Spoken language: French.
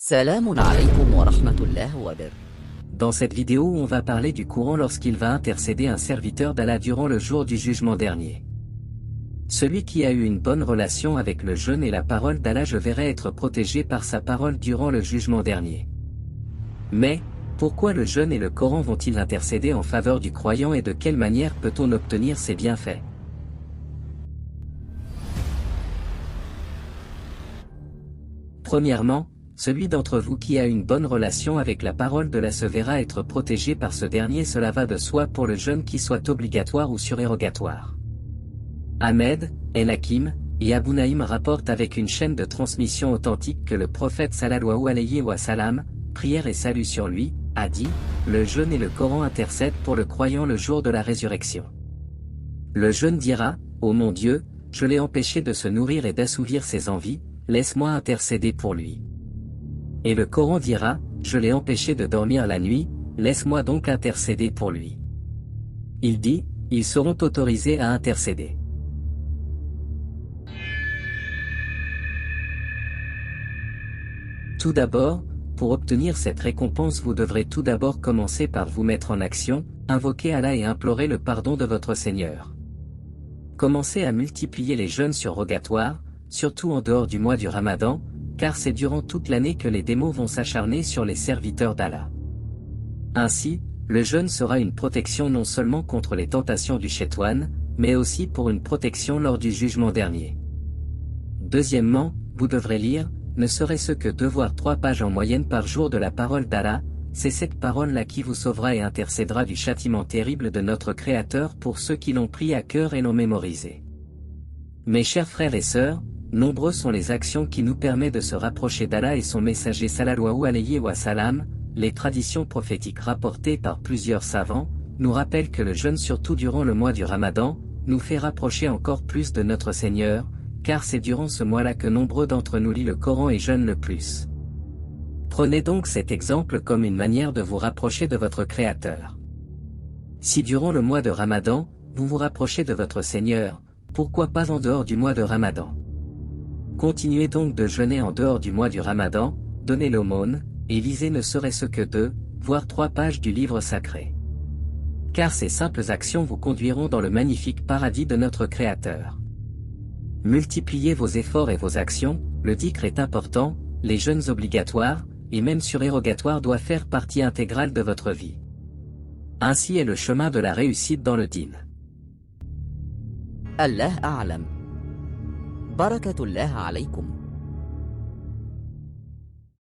سلام عليكم ورحمة الله وبركاته. Dans cette vidéo, on va parler du Coran lorsqu'il va intercéder un serviteur d'Allah durant le jour du jugement dernier. Celui qui a eu une bonne relation avec le jeûne et la parole d'Allah, je verrai être protégé par sa parole durant le jugement dernier. Mais, pourquoi le jeûne et le Coran vont-ils intercéder en faveur du croyant et de quelle manière peut-on obtenir ces bienfaits? Premièrement, celui d'entre vous qui a une bonne relation avec la parole d'Allah se verra être protégé par ce dernier. Cela va de soi pour le jeûne qui soit obligatoire ou surérogatoire. Ahmed, El-Hakim, et Abu Naïm rapportent avec une chaîne de transmission authentique que le prophète sallallahu alayhi wa sallam, prière et salut sur lui, a dit, le jeûne et le Coran intercèdent pour le croyant le jour de la résurrection. Le jeûne dira, ô mon Dieu, je l'ai empêché de se nourrir et d'assouvir ses envies, laisse-moi intercéder pour lui. Et le Coran dira, je l'ai empêché de dormir la nuit, laisse-moi donc intercéder pour lui. Il dit, ils seront autorisés à intercéder. Tout d'abord, pour obtenir cette récompense, vous devrez tout d'abord commencer par vous mettre en action, invoquer Allah et implorer le pardon de votre Seigneur. Commencez à multiplier les jeûnes surrogatoires, surtout en dehors du mois du Ramadan, car c'est durant toute l'année que les démons vont s'acharner sur les serviteurs d'Allah. Ainsi, le jeûne sera une protection non seulement contre les tentations du Shétoine, mais aussi pour une protection lors du jugement dernier. Deuxièmement, vous devrez lire, ne serait-ce que 2 voire 3 pages en moyenne par jour de la parole d'Allah, c'est cette parole-là qui vous sauvera et intercédera du châtiment terrible de notre Créateur pour ceux qui l'ont pris à cœur et l'ont mémorisé. Mes chers frères et sœurs, nombreuses sont les actions qui nous permettent de se rapprocher d'Allah et son messager sallallahu alayhi wa sallam. Les traditions prophétiques rapportées par plusieurs savants nous rappellent que le jeûne, surtout durant le mois du Ramadan, nous fait rapprocher encore plus de notre Seigneur, car c'est durant ce mois-là que nombreux d'entre nous lisent le Coran et jeûnent le plus. Prenez donc cet exemple comme une manière de vous rapprocher de votre Créateur. Si durant le mois de Ramadan, vous vous rapprochez de votre Seigneur, pourquoi pas en dehors du mois de Ramadan? Continuez donc de jeûner en dehors du mois du Ramadan, donnez l'aumône, et lisez ne serait-ce que 2, voire 3 pages du livre sacré. Car ces simples actions vous conduiront dans le magnifique paradis de notre Créateur. Multipliez vos efforts et vos actions, le dhikr est important, les jeûnes obligatoires, et même surérogatoires doivent faire partie intégrale de votre vie. Ainsi est le chemin de la réussite dans le dîn. الله أعلم. بركة الله عليكم.